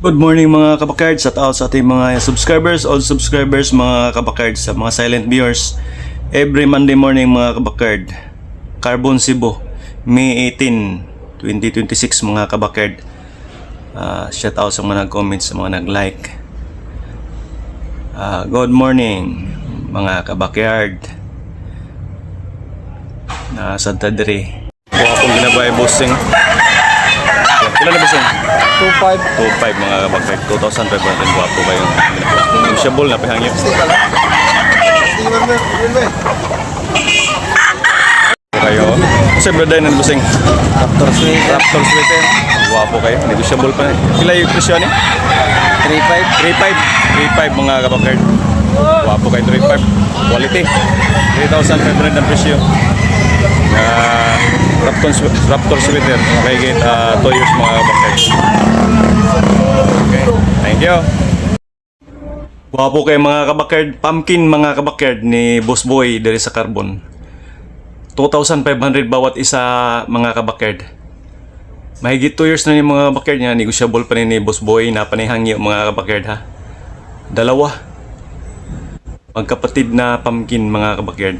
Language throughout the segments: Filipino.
Good morning mga kabakards, at out sa ating mga subscribers, old subscribers, mga kabakards, sa mga silent viewers. Every Monday morning mga kabakard, Carbon Cebu, May 18, 2026 mga kabakard. Shout out sa mga nag-comment, sa mga nag-like. Good morning mga kabakard. Santa Dre. Kung akong ginabay bossing. Kailan na bossing? 2.5 mga kabakard, 2,500. Wapo kayo. Negotiable na pahangyo. Kayo. Kasi brother ng busing. Raptor sweater. Wapo kayo. Negotiable pa. Pila yung presyo ni? 3.5 mga kabakard. Wapo kayo 3.5. Quality. 3,500 ang presyo. Raptor sweater. Mahigit 2 years mga kabakard. Okay. Thank you. Wapo kayo mga kabakard. Pumpkin mga kabakard ni Boss Boy dari sa Carbon. 2,500 bawat isa mga kabakard. Mahigit 2 years na yung mga kabakard niya. Negotiable pa rin ni Boss Boy na panihangyo mga kabakard ha. Dalawa. Magkapatid na pumpkin mga kabakard.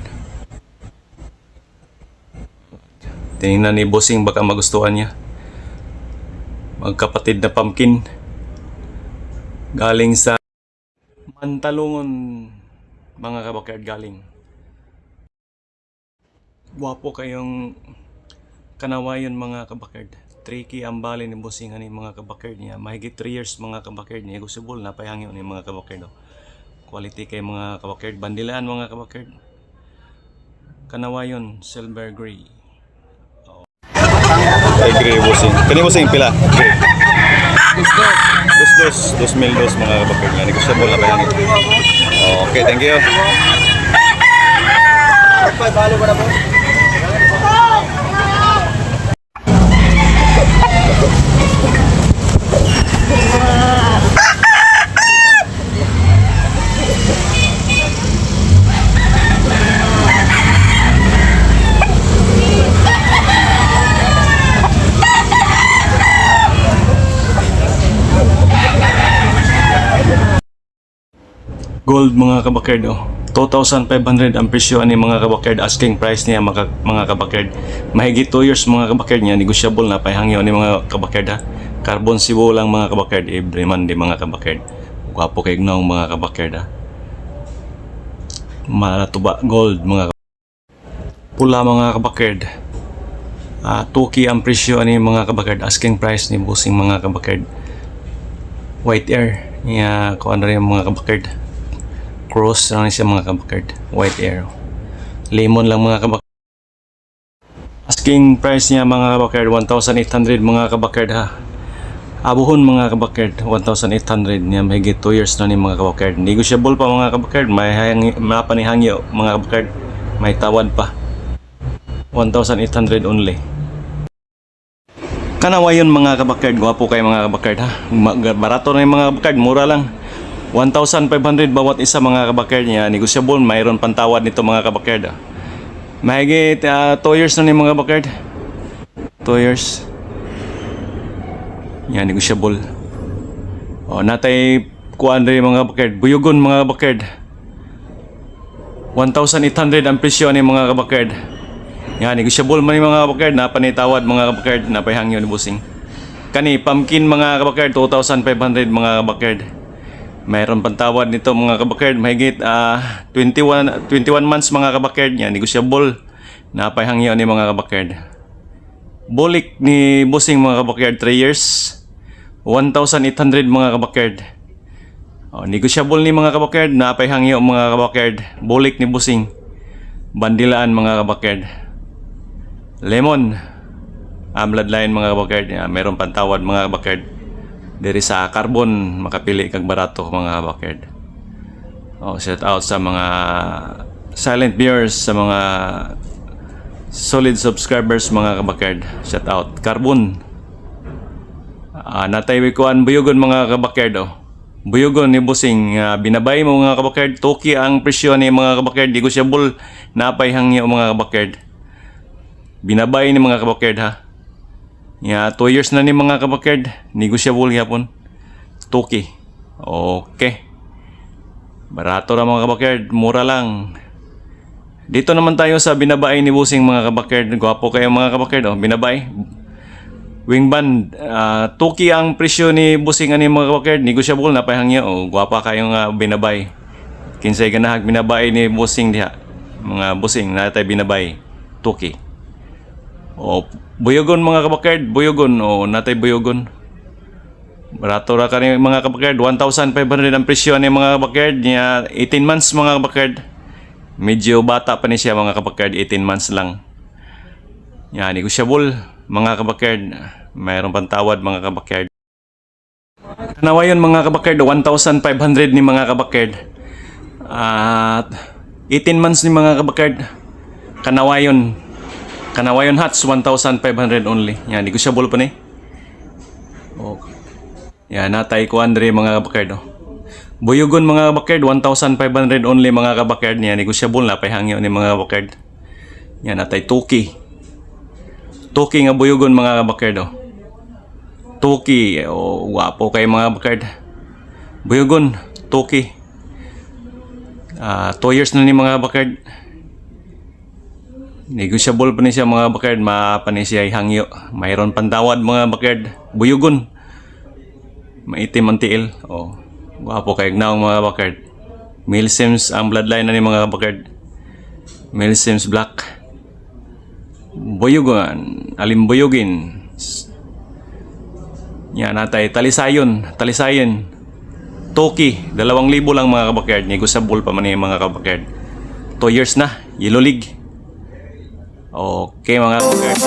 Tingnan ni Bossing baka magustuhan niya. Magkapatid na pumpkin. Galing sa Mantalungon mga kabakard galing. Gwapo kayong kanawayon mga kabakard. Tricky ang bali ni Bossing ani mga kabakard niya. Mahigit 3 years mga kabakard niya. Negotiable na pahangyo ni mga kabakard. Quality kay mga kabakard. Bandilaan mga kabakard. Kanawayon silver gray. Ay gray Bossing. Kani Bossing pila? Gray. Dos mil mga kabakard niya. Negotiable na pahangyo. Okay, thank you. Gold mga kabakard 2,500 ang presyo ani mga kabakard. Asking price niya mga kabakard. Mahigit 2 years mga kabakard niya. Negotiable na pahangyo ni mga kabakard ha. Carbon Cebu lang mga kabakard. Every Monday mga kabakard. Gwapo kay ignaw mga kabakard ha. Malatuba gold mga kabakard. Pula mga kabakard. Tuki ang presyo ani mga kabakard. Asking price ni Bossing mga kabakard. White air niya kung ano rin mga kabakard. Cross lang siya mga kabakard. White arrow. Lemon lang mga kabakard. Asking price niya mga kabakard 1,800 mga kabakard ha. Abuhon mga kabakard 1,800 niya. Mahigit 2 years na ni mga kabakard. Negotiable pa mga kabakard. May panihangyo mga kabakard. May tawad pa. 1,800 only. Kanawayon mga kabakard. Gwapo kayo mga kabakard ha. Barato na yung mga kabakard. Mura lang. 1,500 bawat isa mga kabakard niya. Negotiable, mayroon pantawad nito mga kabakard. Mahigit 2 years na ni mga kabakard. 2 years. Yan, negotiable. Natay kuan rin mga kabakard. Buyugon mga kabakard. 1,800 ang presyo ni mga kabakard. Yan, negotiable man yung mga kabakard. Napanitawad mga kabakard. Napahangyo ni Bossing. Kani, pumpkin mga kabakard. 2,500 mga kabakard. Mayroon pantawad nito mga kabakard. Mahigit 21 months mga kabakard niya. Negotiable. Napahangyo ni mga kabakard. Bulik ni Bossing mga kabakard 3 years. 1,800 mga kabakard. Negotiable ni mga kabakard. Napahangyo mga kabakard. Bulik ni Bossing. Bandilaan mga kabakard. Lemon. Bloodline mga kabakard. Mayroon pantawad mga kabakard. Dari sa Carbon makapili kag barato mga kabakard. Shout out sa mga silent viewers, sa mga solid subscribers mga kabakard. Shout out Carbon. Natay kuan buyugon mga kabakard Buyugon ni Bossing. Binabay mo mga kabakard. Toki ang presyo ni mga kabakard. Negotiable. Napay hangyo mga kabakard. Binabay ni mga kabakard ha. 2 years na ni mga kabakard. Negotiable yapon. Tuki. Okay. Barato ra mga kabakyard, mura lang. Dito naman tayo sa binabay ni Busing mga kabakyard. Gwapo kayo mga kabakyard, oh, binabay. Wingband, Tuki ang presyo ni Busing ani mga kabakyard, negotiable na pahangyo. Oh, gwapa kayo nga binabay. Kinsay ganahag binabay ni Busing diha. Mga Busing na tay binabay. Tuki. Oh, buyogon mga kabakyard, buyogon, oh, natay buyogon. Barato ra kani mga kabakyard, 1,500 ang presyo ni mga kabakyard niya, 18 months mga kabakyard. Medyo bata pa ni siya mga kabakyard, 18 months lang. Yan, negotiable mga kabakyard. Mayroon pang tawad mga kabakyard. Kanawayon mga kabakyard, 1,500 ni mga kabakyard. At 18 months ni mga kabakyard. Kanawayon hats 1,500 only. Yan, negotiable pa ni. Okay. Yan, natay ko Andre mga kabakyard. Oh. Buyogon mga kabakyard, 1,500 only mga kabakyard niya. Negosyable na pahangyo ni mga kabakyard. Yan, natay Tuki. Tuki nga buyogon mga kabakyard. Oh. Tuki, oh, wapo kay mga kabakyard. Buyogon, Tuki. 2 years na ni mga kabakyard. Negosyable pa ni siya mga kabakyard. Mapa ni siya hangyo. Mayroon pantawad mga kabakyard. Buyogon. Maitim ang tiil. Oh. Wapo kay gnaong mga kabakyard. Milsims ang bloodline na ni mga kabakyard. Milsims Black. Boyogon. Alimbuyogin. Yan natay. Talisayon. Toki. 2,000 lang mga kabakyard. Negosable pa man yung mga kabakyard. 2 years na. Yellow League. Okay mga kabakyard.